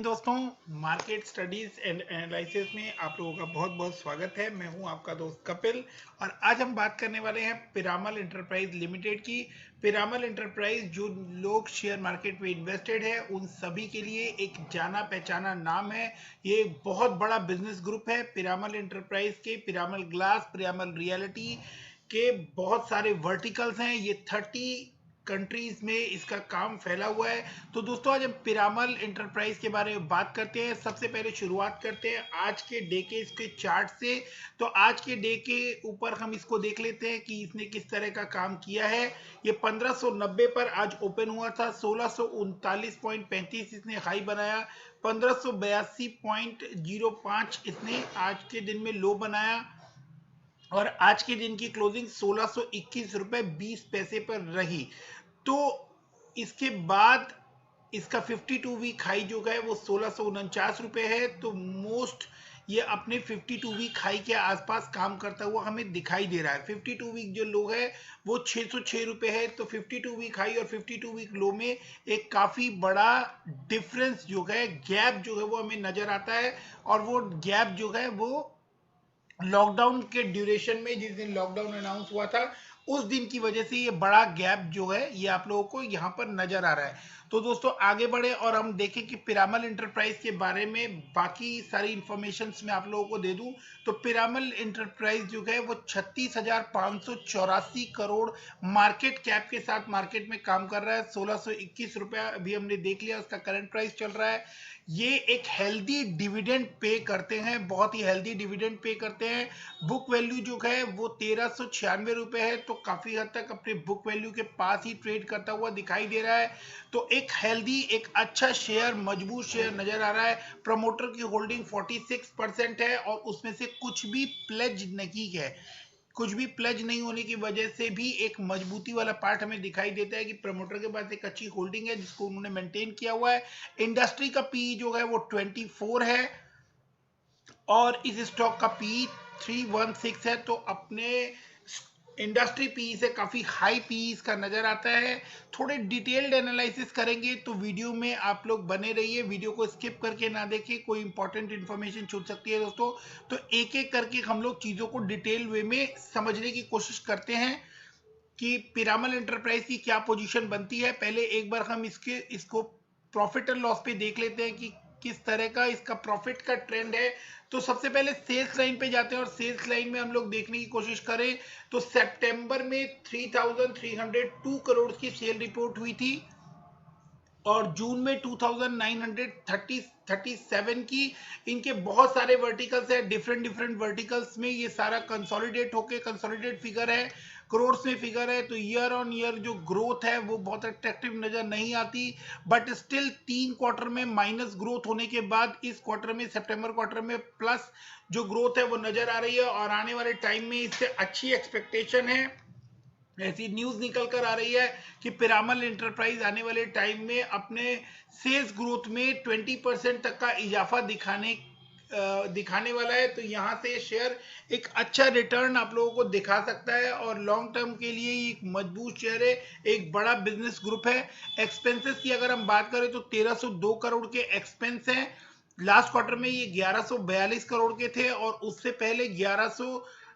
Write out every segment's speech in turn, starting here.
दोस्तों, market studies and analysis में आप लोगों का बहुत बहुत स्वागत है। मैं हूं आपका दोस्त कपिल और आज हम बात करने वाले हैं पिरामल इंटरप्राइज लिमिटेड की। पिरामल इंटरप्राइज जो लोग शेयर मार्केट में इन्वेस्टेड है उन सभी के लिए एक जाना पहचाना नाम है। ये एक बहुत बड़ा बिजनेस ग्रुप है पिरामल इंटरप्राइज के। पिरामल ग्लास, पिरामल रियलिटी के बहुत सारे वर्टिकल्स हैं। ये 30 कंट्रीज में इसका काम फैला हुआ है। तो दोस्तों, आज हम पिरामल इंटरप्राइज के बारे में बात करते हैं। सबसे पहले शुरुआत करते हैं आज के डे के इसके चार्ट से। तो आज के डे के ऊपर हम इसको देख लेते हैं कि इसने किस तरह का काम किया है। ये 1590 पर आज ओपन हुआ था। 1639.35 इसने हाई बनाया। 1582.05 इसने आज के दिन में लो बनाया और आज के दिन की क्लोजिंग 1621 रुपए 20 पैसे पर रही। तो इसके बाद इसका 52 वीक हाई जो है वो 1649 रुपए है। तो मोस्ट ये अपने 52 वीक हाई के आसपास काम करता हुआ हमें दिखाई दे रहा है। 52 वीक जो लो है वो 606 रुपए है। तो 52 वीक हाई और 52 वीक लो में एक काफी बड़ा डिफरेंस जो है, गैप जो है वो हमें नजर आता है। और वो गैप जो है वो लॉकडाउन के ड्यूरेशन में, जिस दिन लॉकडाउन अनाउंस हुआ था उस दिन की वजह से ये बड़ा गैप जो है ये आप लोगों को यहाँ पर नजर आ रहा है। तो दोस्तों, आगे बढ़े और हम देखें कि पिरामल इंटरप्राइज के बारे में बाकी सारी इंफॉर्मेशन मैं आप लोगों को दे दूं। तो पिरामल इंटरप्राइज जो है वो 36,584 करोड़ मार्केट कैप के साथ मार्केट में काम कर रहा है। 1621 रुपया अभी हमने देख लिया उसका करंट प्राइस चल रहा है। ये एक हेल्दी डिविडेंड पे करते हैं, बहुत ही हेल्दी डिविडेंड पे करते हैं। बुक वैल्यू जो है वो 1396 रुपए है। तो काफी हद तक अपने बुक वैल्यू के पास ही ट्रेड करता हुआ दिखाई दे रहा है। तो एक हेल्दी, एक अच्छा शेयर, मजबूत शेयर नजर आ रहा है। प्रमोटर की होल्डिंग 46% है और उसमें से कुछ भी प्लेज नहीं है। कुछ भी प्लेज नहीं होने की वजह से भी एक मजबूती वाला पार्ट हमें दिखाई देता है कि प्रमोटर के पास एक अच्छी होल्डिंग है जिसको उन्होंने मेंटेन किया हुआ है। इंडस्ट्री का पी जो है वो 24 है और इस स्टॉक का पी 316 है। तो अपने इंडस्ट्री पी से काफी हाई पी इसका नजर आता है। थोड़े डिटेल्ड एनालिसिस करेंगे तो वीडियो में आप लोग बने रहिए, वीडियो को स्किप करके ना देखें, कोई इंपॉर्टेंट इंफॉर्मेशन छूट सकती है दोस्तों। तो एक एक करके हम लोग चीजों को डिटेल वे में समझने की कोशिश करते हैं कि पिरामल एंटरप्राइज की क्या पोजीशन बनती है। पहले एक बार हम इसको प्रॉफिट एंड लॉस पे देख लेते हैं कि किस तरह का इसका प्रॉफिट का ट्रेंड है। तो सबसे पहले सेल्स लाइन पे जाते हैं और सेल्स लाइन में हम लोग देखने की कोशिश करें तो सितंबर में 3302 करोड़ की सेल रिपोर्ट हुई थी और जून में 2937 की। इनके बहुत सारे वर्टिकल्स है, डिफरेंट डिफरेंट वर्टिकल्स में ये सारा कंसोलिडेट होके कंसोलिडेट फिगर है, करोड़ में फिगर है। तो ईयर ऑन ईयर जो ग्रोथ है वो बहुत अट्रैक्टिव नजर नहीं आती, बट स्टिल 3 क्वार्टर में माइनस ग्रोथ होने के बाद इस क्वार्टर में, सितंबर क्वार्टर में प्लस जो ग्रोथ है वो नजर आ रही है और आने वाले टाइम में इससे अच्छी एक्सपेक्टेशन है। ऐसी न्यूज निकल कर आ रही है कि पिरामल इंटरप्राइज आने वाले टाइम में अपने सेल्स ग्रोथ में 20% तक का इजाफा दिखाने वाला है। तो यहाँ से शेयर एक अच्छा रिटर्न आप लोगों को दिखा सकता है और लॉन्ग टर्म के लिए एक मजबूत शेयर है, एक बड़ा बिजनेस ग्रुप है। एक्सपेंसेस की अगर हम बात करें तो 1302 करोड़ के एक्सपेंस हैं। लास्ट क्वार्टर में ये 1142 करोड़ के थे और उससे पहले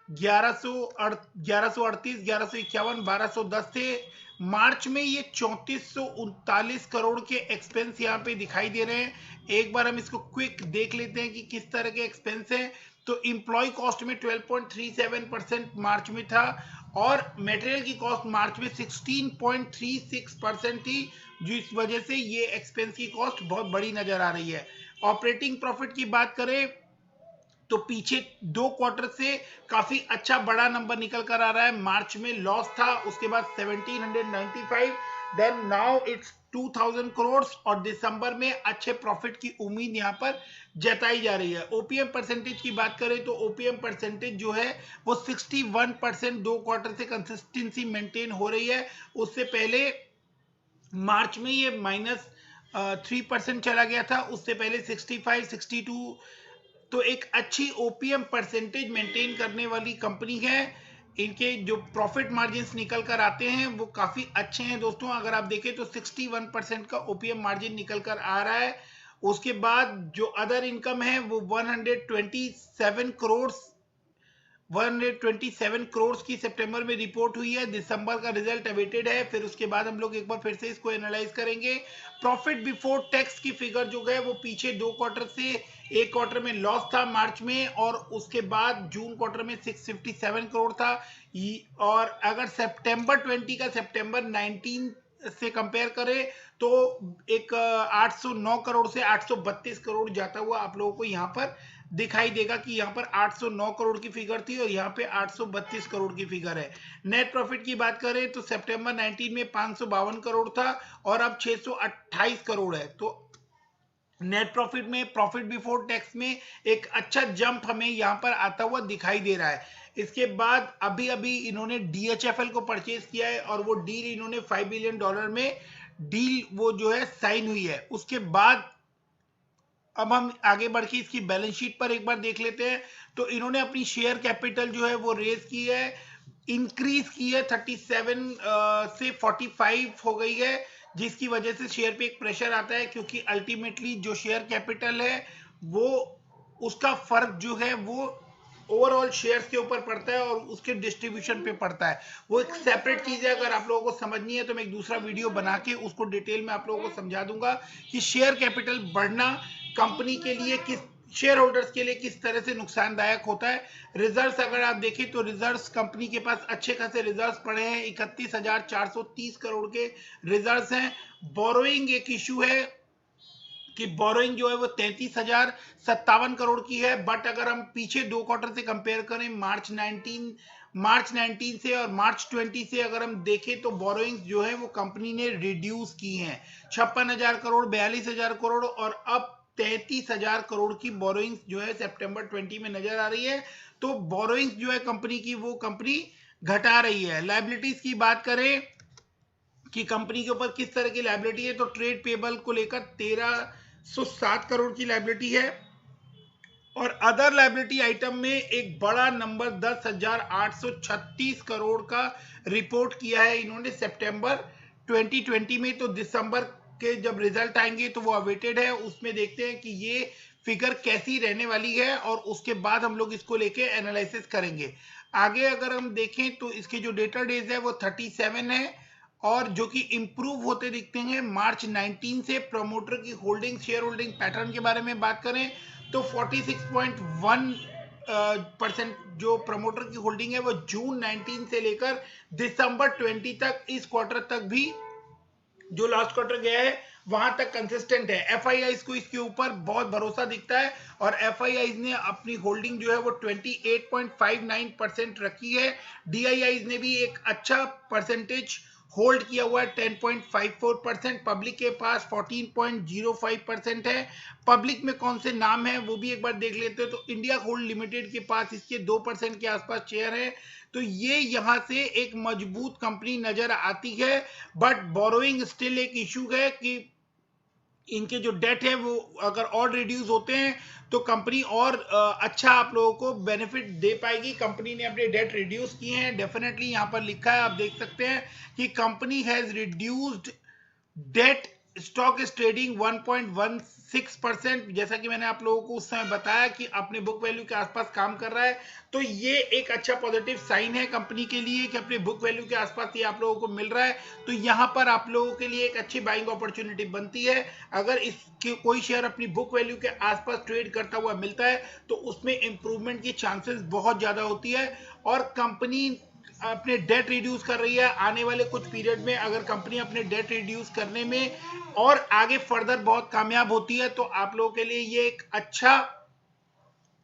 1138, 1151, 1210 थे। मार्च में ये 3439 करोड़ के एक्सपेंस यहाँ पे दिखाई दे रहे हैं। एक बार हम इसको क्विक देख लेते हैं कि किस तरह के एक्सपेंस हैं। तो इंप्लॉय कॉस्ट में 12.37% मार्च में था और मटेरियल की कॉस्ट मार्च में 16.36% थी, जिस वजह से ये एक्सपेंस की कॉस्ट बहुत बड़ी नजर आ रही है। ऑपरेटिंग प्रॉफिट की बात करें तो पीछे 2 क्वार्टर से काफी अच्छा बड़ा नंबर निकल कर आ रहा है। मार्च में लॉस था, उसके बाद 1795, देन नाउ इट्स 2000 करोड़ और दिसंबर में अच्छे प्रॉफिट की उम्मीद यहां पर जताई जा रही है। ओपीएम परसेंटेज की बात करें तो ओपीएम परसेंटेज जो है वो 61%, 2 क्वार्टर से कंसिस्टेंसी मेंटेन हो रही है। उससे पहले मार्च में ये -3% चला गया था, उससे पहले 65, 62। तो एक अच्छी ओपीएम परसेंटेज मेंटेन करने वाली कंपनी है। इनके जो प्रॉफिट मार्जिन निकल कर आते हैं वो काफी अच्छे हैं दोस्तों। अगर आप देखें तो 61% का ओपीएम मार्जिन निकल कर आ रहा है उसके बाद जो अदर इनकम है वो 127 करोड़ की सितंबर में रिपोर्ट हुई है। दिसंबर का रिजल्ट अवेटेड है, फिर उसके बाद हम लोग एक बार फिर से इसको एनालाइज करेंगे। प्रॉफिट बिफोर टैक्स की फिगर जो है वो पीछे 2 क्वार्टर से, एक क्वार्टर में लॉस था मार्च में, और उसके बाद जून क्वार्टर में 657 करोड़ था। और अगर सितंबर 20 का सितंबर 19 से कंपेयर करें तो एक 809 करोड़ से 832 करोड़ जाता हुआ आप लोगों को यहाँ पर दिखाई देगा कि यहाँ पर 809 करोड़ की फिगर थी और यहाँ पे 832 करोड़ की फिगर है। नेट प्रॉफिट की बात करें तो सितंबर 19 में 552 करोड़ था और अब 628 करोड़ है। तो नेट प्रॉफिट में, प्रॉफिट बिफोर टैक्स में एक अच्छा जंप हमें यहाँ पर आता हुआ दिखाई दे रहा है। इसके बाद अभी अभी इन्होंने DHFL को परचेज किया है और वो डील इन्होंने $5 बिलियन में डील वो जो है साइन हुई है। उसके बाद अब हम आगे बढ़ के इसकी बैलेंस शीट पर एक बार देख लेते हैं। तो इन्होंने अपनी शेयर कैपिटल जो है वो रेज की है, इंक्रीज की है, 37 से 45 हो गई है, जिसकी वजह से शेयर पे एक प्रेशर आता है, क्योंकि अल्टीमेटली जो शेयर कैपिटल है वो उसका फर्क जो है वो ओवरऑल शेयर्स के ऊपर पड़ता है और उसके डिस्ट्रीब्यूशन पे पड़ता है। वो एक सेपरेट चीज है, अगर आप लोगों को समझनी है तो मैं एक दूसरा वीडियो बना के उसको डिटेल में आप लोगों को समझा दूंगा कि शेयर कैपिटल बढ़ना कंपनी के लिए, किस शेयर होल्डर्स के लिए किस तरह से नुकसानदायक होता है। रिजल्ट्स अगर आप देखें तो रिजल्ट्स कंपनी के पास अच्छे खासे रिजल्ट्स पड़े हैं, 31,430 करोड़ के रिजल्ट्स हैं। बोरोइंग एक इशू है कि बोरोइंग जो है वो 33,057 करोड़ की है, बट अगर हम पीछे 2 क्वार्टर से कंपेयर करें मार्च 19 से और मार्च 20 से अगर हम देखें तो बोरोइंग्स जो है वो कंपनी ने रिड्यूस की हैं, 56,000 करोड़, 42,000 करोड़ और अब 33,000 करोड़ की बोरोइंग्स जो है सितंबर 20 में नजर आ रही है। तो बोरोइंग्स जो है कंपनी की वो कंपनी घटा रही है। लायबिलिटीज की बात करें कि कंपनी के ऊपर किस तरह की लायबिलिटी है, तो ट्रेड पेबल को लेकर 1307 करोड़ की लायबिलिटी है और अदर लायबिलिटी आइटम में एक बड़ा नंबर 10,836 करोड़ का रिपोर्ट किया है इन्होंने सितंबर 2020 में। तो दिसंबर के जब रिजल्ट आएंगे तो वो अवेटेड है, उसमें देखते हैं कि ये फिगर कैसी रहने वाली है और उसके बाद हम लोग इसको लेके एनालिसिस करेंगे। आगे अगर हम देखें तो इसके जो डेटा डेज है वो 37 है और जो कि इंप्रूव होते दिखते हैं मार्च 19 से। प्रमोटर की होल्डिंग, शेयर होल्डिंग पैटर्न के बारे में बात करें तो 46.1% जो प्रमोटर की होल्डिंग है वो जून 19 से लेकर दिसंबर 20 तक, इस क्वार्टर तक भी जो लास्ट क्वार्टर गया है वहां तक कंसिस्टेंट है। एफआईआईज को इसके ऊपर बहुत भरोसा दिखता है और एफआईआईज ने अपनी होल्डिंग जो है वो 28.59% रखी है। डीआईआईज ने भी एक अच्छा परसेंटेज होल्ड किया हुआ है, 10.54%। पब्लिक के पास 14.05% है। पब्लिक में कौन से नाम है वो भी एक बार देख लेते हो तो इंडिया होल्ड लिमिटेड के पास इसके 2% के आसपास शेयर है। तो ये यहां से एक मजबूत कंपनी नजर आती है, बट बोरोइंग स्टिल एक इशू है कि इनके जो डेट है वो अगर और रिड्यूस होते हैं तो कंपनी और अच्छा आप लोगों को बेनिफिट दे पाएगी। कंपनी ने अपने डेट रिड्यूस किए हैं, डेफिनेटली यहां पर लिखा है, आप देख सकते हैं कि company has reduced debt, stock is trading 1.16%, जैसा कि मैंने आप लोगों को उस समय बताया कि अपने बुक वैल्यू के आसपास काम कर रहा है। तो ये एक अच्छा पॉजिटिव साइन है कंपनी के लिए कि अपने बुक वैल्यू के आसपास ये आप लोगों को मिल रहा है। तो यहां पर आप लोगों के लिए एक अच्छी बाइंग अपॉर्चुनिटी बनती है। अगर इसके कोई शेयर अपनी बुक वैल्यू के आसपास ट्रेड करता हुआ मिलता है तो उसमें इंप्रूवमेंट की चांसेस बहुत ज्यादा होती है और कंपनी अपने डेट रिड्यूस कर रही है। आने वाले कुछ पीरियड में अगर कंपनी अपने डेट रिड्यूस करने में और आगे फर्दर बहुत कामयाब होती है तो आप लोगों के लिए ये एक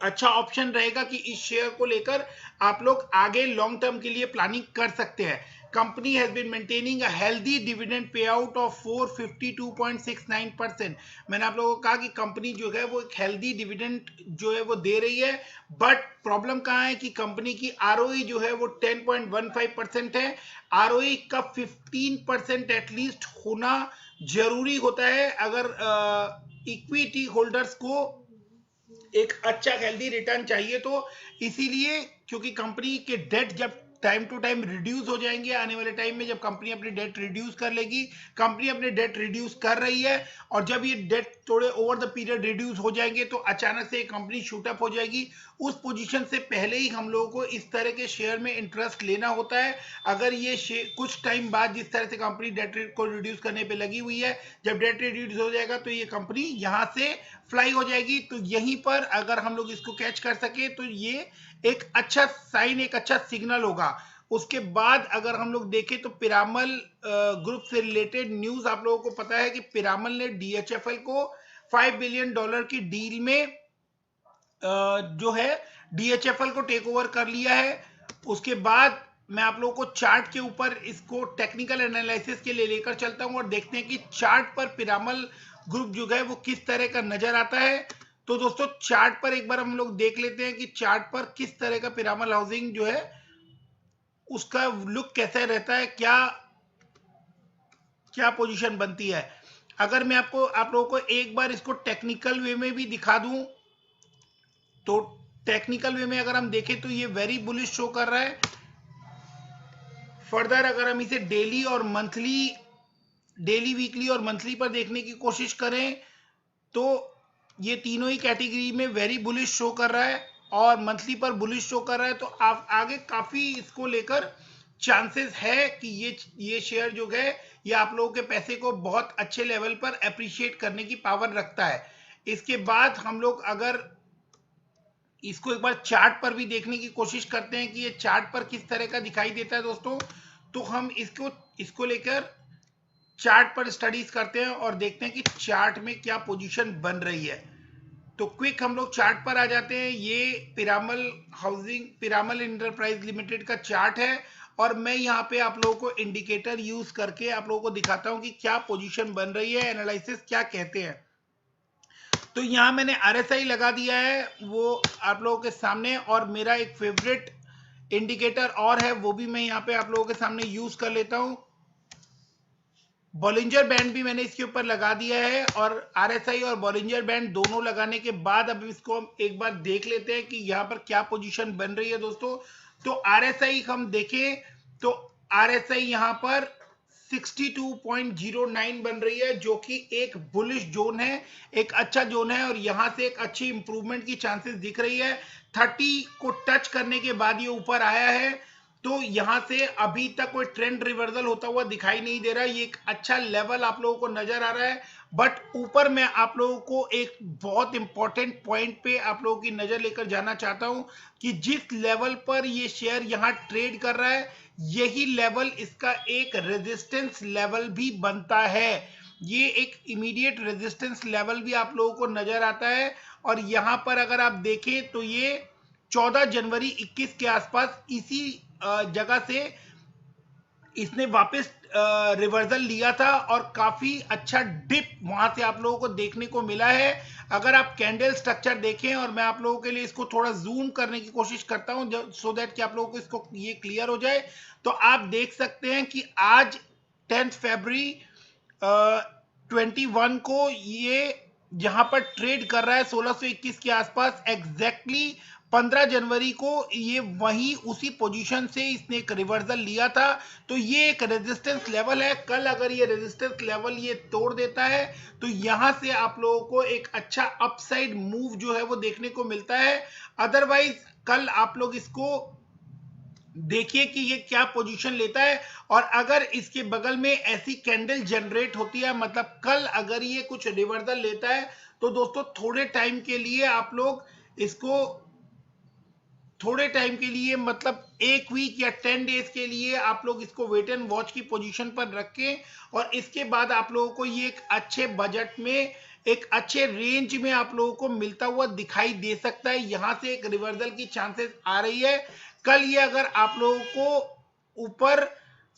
अच्छा ऑप्शन रहेगा कि इस शेयर को लेकर आप लोग आगे लॉन्ग टर्म के लिए प्लानिंग कर सकते हैं। Company has been maintaining a healthy dividend payout of 452.69%। मैंने आप लोगों को कहा कि कंपनी जो है वो एक हेल्दी डिविडेंड जो है वो दे रही है, बट प्रॉब्लम कहां है कि कंपनी की आरओई जो है वो 10.15% है। आरओई का 15% एटलीस्ट होना जरूरी होता है अगर इक्विटी होल्डर्स को एक अच्छा हेल्दी रिटर्न चाहिए। तो इसीलिए क्योंकि कंपनी के डेट जब टाइम टू टाइम रिड्यूस हो जाएंगे आने वाले टाइम में, जब कंपनी अपनी डेट रिड्यूस कर लेगी। कंपनी अपने डेट रिड्यूस कर रही है, और जब ये डेट थोड़े ओवर द पीरियड रिड्यूस हो जाएंगे तो अचानक से कंपनी शूट अप हो जाएगी। उस पोजीशन से पहले ही हम लोगों को इस तरह के शेयर में इंटरेस्ट लेना होता है। अगर ये कुछ टाइम बाद जिस तरह से कंपनी डेट को रिड्यूस करने पे लगी हुई है, जब डेट रिड्यूस हो जाएगा तो ये कंपनी यहां से फ्लाई हो जाएगी। तो यहीं पर अगर हम लोग इसको कैच कर सके तो ये एक अच्छा साइन, एक अच्छा सिग्नल होगा। उसके बाद अगर हम लोग देखें तो पिरामल ग्रुप से रिलेटेड न्यूज, आप लोगों को पता है कि पिरामल ने डीएचएफएल को $5 बिलियन की डील में जो है डीएचएफएल को टेक ओवर कर लिया है। उसके बाद मैं आप लोगों को चार्ट के ऊपर इसको टेक्निकल एनालिसिस के लिए लेकर चलता हूं और देखते हैं कि चार्ट पर पिरामल ग्रुप जो है वो किस तरह का नजर आता है। तो दोस्तों चार्ट पर एक बार हम लोग देख लेते हैं कि चार्ट पर किस तरह का पिरामल हाउसिंग जो है उसका लुक कैसे रहता है, क्या क्या पोजीशन बनती है। अगर मैं आप लोगों को एक बार इसको टेक्निकल वे में भी दिखा दूं तो टेक्निकल वे में अगर हम देखें तो ये वेरी बुलिश शो कर रहा है। फर्दर अगर हम इसे डेली और मंथली, डेली वीकली और मंथली पर देखने की कोशिश करें तो ये तीनों ही कैटेगरी में वेरी बुलिश शो कर रहा है, और मंथली पर बुलिश शो कर रहा है। तो आप आगे काफी इसको लेकर चांसेस है कि ये शेयर जो है ये आप लोगों के पैसे को बहुत अच्छे लेवल पर अप्रिशिएट करने की पावर रखता है। इसके बाद हम लोग अगर इसको एक बार चार्ट पर भी देखने की कोशिश करते हैं कि ये चार्ट पर किस तरह का दिखाई देता है दोस्तों, तो हम इसको लेकर चार्ट पर स्टडीज करते हैं और देखते हैं कि चार्ट में क्या पोजीशन बन रही है। तो क्विक हम लोग चार्ट पर आ जाते हैं। ये पिरामल इंटरप्राइज लिमिटेड का चार्ट है, और मैं यहाँ पे आप लोगों को इंडिकेटर यूज करके आप लोगों को दिखाता हूं कि क्या पोजीशन बन रही है, एनालिसिस क्या कहते हैं। तो यहाँ मैंने आरएसआई लगा दिया है वो आप लोगों के सामने, और मेरा एक फेवरेट इंडिकेटर और है वो भी मैं यहाँ पे आप लोगों के सामने यूज कर लेता हूं। बॉलिंजर बैंड भी मैंने इसके ऊपर लगा दिया है, और आरएसआई और बॉलिंजर बैंड दोनों लगाने के बाद अब इसको हम एक बार देख लेते हैं कि यहाँ पर क्या पोजीशन बन रही है दोस्तों। तो आरएसआई हम देखें तो आरएसआई यहाँ पर 62.09 बन रही है, जो कि एक बुलिश जोन है, एक अच्छा जोन है, और यहां से एक अच्छी इंप्रूवमेंट की चांसेस दिख रही है। 30 को टच करने के बाद ये ऊपर आया है, तो यहां से अभी तक कोई ट्रेंड रिवर्सल होता हुआ दिखाई नहीं दे रहा है। ये एक अच्छा लेवल आप लोगों को नजर आ रहा है, बट ऊपर मैं आप लोगों को एक बहुत इंपॉर्टेंट पॉइंट पे आप लोगों की नजर लेकर जाना चाहता हूं कि जिस लेवल पर ये शेयर यहां ट्रेड कर रहा है, यही लेवल इसका एक रेजिस्टेंस लेवल भी बनता है। ये एक इमीडिएट रेजिस्टेंस लेवल भी आप लोगों को नजर आता है, और यहां पर अगर आप देखें तो ये 14 जनवरी 21 के आसपास इसी जगह से इसने वापस रिवर्सल लिया था, और काफी अच्छा डिप वहां से आप लोगों को देखने को मिला है। अगर आप कैंडल स्ट्रक्चर देखें, और मैं आप लोगों के लिए इसको थोड़ा जूम करने की कोशिश करता हूं सो दैट कि आप लोगों को इसको ये क्लियर हो जाए, तो आप देख सकते हैं कि आज 10 फरवरी 21 को ये जहां पर ट्रेड कर रहा है 1621 के आसपास, एग्जैक्टली 15 जनवरी को ये वही उसी पोजीशन से इसने एक रिवर्सल लिया था। तो ये एक रेजिस्टेंस लेवल है। कल अगर ये रेजिस्टेंस लेवल ये तोड़ देता है तो यहां से आप लोगों को एक अच्छा अपसाइड मूव जो है वो देखने को मिलता है। अदरवाइज कल आप लोग इसको देखिए कि ये क्या पोजीशन लेता है, और अगर इसके बगल में ऐसी कैंडल जनरेट होती है, मतलब कल अगर ये कुछ रिवर्सल लेता है, तो दोस्तों थोड़े टाइम के लिए आप लोग इसको, थोड़े टाइम के लिए मतलब 1 वीक या 10 डेज के लिए आप लोग इसको वेट एंड वॉच की पोजीशन पर रखें, और इसके बाद आप लोगों को ये एक अच्छे बजट में, एक अच्छे रेंज में आप लोगों को मिलता हुआ दिखाई दे सकता है। यहां से एक रिवर्सल की चांसेस आ रही है। कल ये अगर आप लोगों को ऊपर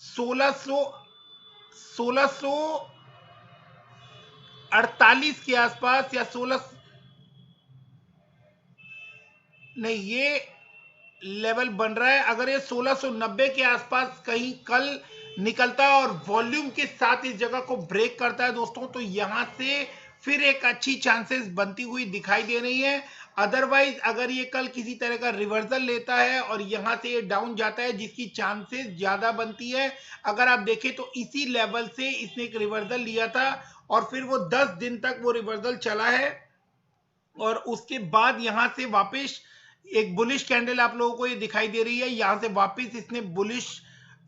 1648 के आसपास या 16 नहीं, ये लेवल बन रहा है। अगर ये 1690 के आसपास कहीं कल निकलता है और वॉल्यूम के साथ इस जगह को ब्रेक करता है दोस्तों, तो यहां से फिर एक अच्छी चांसेस बनती हुई दिखाई दे रही है। अदरवाइज अगर ये कल किसी तरह का रिवर्सल लेता है और यहां से ये डाउन जाता है, जिसकी चांसेस ज्यादा बनती है, अगर आप देखें तो इसी लेवल से इसने एक रिवर्सल लिया था और फिर वो 10 दिन तक वो रिवर्सल चला है और उसके बाद यहां से वापस एक बुलिश कैंडल आप लोगों को ये दिखाई दे रही है। यहां से वापस इसने बुलिश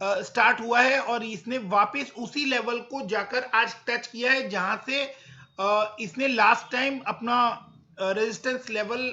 स्टार्ट हुआ है और इसने वापस उसी लेवल को जाकर आज टच किया है जहां से इसने लास्ट टाइम अपना रेजिस्टेंस लेवल,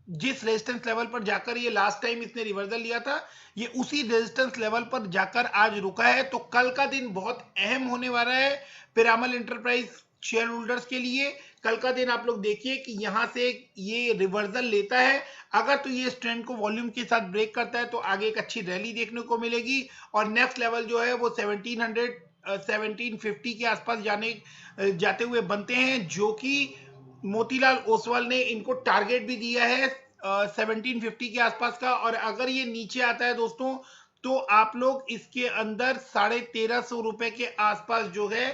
जिस रेजिस्टेंस लेवल पर जाकर ये लास्ट टाइम इसने रिवर्सल लिया था, ये उसी रेजिस्टेंस लेवल पर जाकर आज रुका है। तो कल का दिन बहुत अहम होने वाला है पिरामल एंटरप्राइज शेयर होल्डर्स के लिए। कल का दिन आप लोग देखिए कि यहां से ये रिवर्सल लेता है, अगर तो ये इस ट्रेंड को वॉल्यूम के साथ ब्रेक करता है तो आगे एक अच्छी रैली देखने को मिलेगी और नेक्स्ट लेवल जो है वो 1700 1750 के आसपास जाते हुए बनते हैं, जो कि मोतीलाल ओसवाल ने इनको टारगेट भी दिया है 1750 के आसपास का। और अगर ये नीचे आता है दोस्तों तो आप लोग इसके अंदर 1350 रुपए के आसपास जो है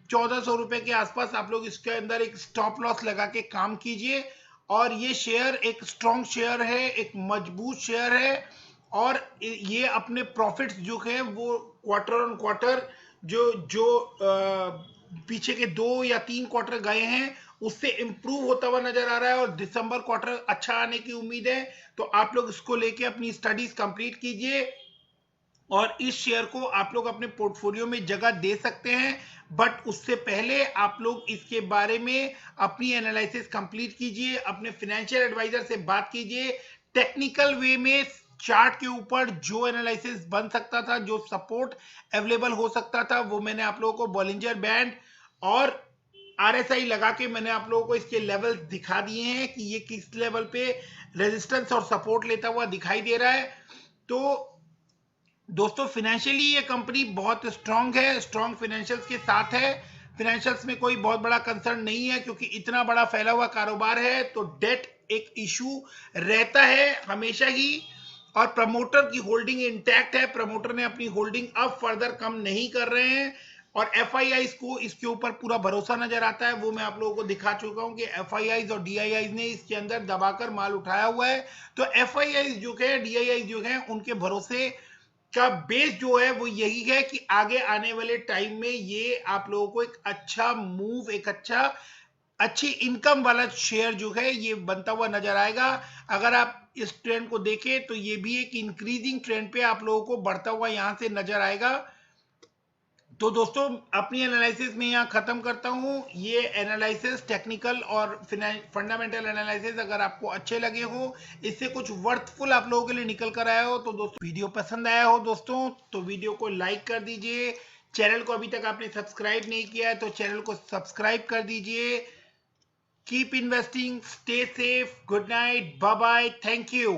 1400 रुपए के आसपास आप लोग इसके अंदर एक स्टॉप लॉस लगा के काम कीजिए। और ये शेयर एक स्ट्रॉन्ग शेयर है, एक मजबूत शेयर है और ये अपने प्रॉफिट्स जो है वो क्वार्टर ऑन क्वार्टर जो जो पीछे के 2 या 3 क्वार्टर गए हैं उससे इंप्रूव होता हुआ नजर आ रहा है और दिसंबर क्वार्टर अच्छा आने की उम्मीद है। तो आप लोग इसको लेके अपनी स्टडीज कंप्लीट कीजिए और इस शेयर को आप लोग अपने पोर्टफोलियो में जगह दे सकते हैं, बट उससे पहले आप लोग इसके बारे में अपनी एनालिसिस कंप्लीट कीजिए, अपने फाइनेंशियल एडवाइजर से बात कीजिए। टेक्निकल वे में चार्ट के ऊपर जो एनालिसिस बन सकता था, जो सपोर्ट अवेलेबल हो सकता था, वो मैंने आप लोगों को बॉलिंजर बैंड और आरएसआई लगा के मैंने आप लोगों को इसके लेवल दिखा दिए हैं कि ये किस लेवल पे रेजिस्टेंस और सपोर्ट लेता हुआ दिखाई दे रहा है। तो दोस्तों फाइनेंशियली ये कंपनी बहुत स्ट्रांग है, स्ट्रांग फाइनेंशियल्स के साथ है, फाइनेंशियल्स में कोई बहुत बड़ा कंसर्न नहीं है क्योंकि इतना बड़ा फैला हुआ कारोबार है। तो डेट एक इशू रहता है हमेशा ही और प्रमोटर की होल्डिंग इंटैक्ट है, प्रमोटर ने अपनी होल्डिंग अब फर्दर कम नहीं कर रहे हैं और एफआईआईज को इसके ऊपर पूरा भरोसा नजर आता है। वो मैं आप लोगों को दिखा चुका हूं कि एफआईआईज और डीआईआईज ने इसके अंदर दबाकर माल उठाया हुआ है। तो एफआईआईज जो है, डीआईआईज जो है, उनके भरोसे का बेस जो है वो यही है कि आगे आने वाले टाइम में ये आप लोगों को एक अच्छा मूव, एक अच्छी इनकम वाला शेयर जो है ये बनता हुआ नजर आएगा। अगर आप इस ट्रेंड को देखें तो ये भी एक इंक्रीजिंग ट्रेंड पे आप लोगों को बढ़ता हुआ यहां से नजर आएगा। तो दोस्तों अपनी एनालिसिस में यहाँ खत्म करता हूँ। ये एनालिसिस टेक्निकल और फंडामेंटल एनालिसिस अगर आपको अच्छे लगे हो, इससे कुछ वर्थफुल आप लोगों के लिए निकल कर आया हो, तो दोस्तों वीडियो पसंद आया हो दोस्तों तो वीडियो को लाइक कर दीजिए। चैनल को अभी तक आपने सब्सक्राइब नहीं किया है तो चैनल को सब्सक्राइब कर दीजिए। Keep investing, stay safe, good night, bye bye, thank you.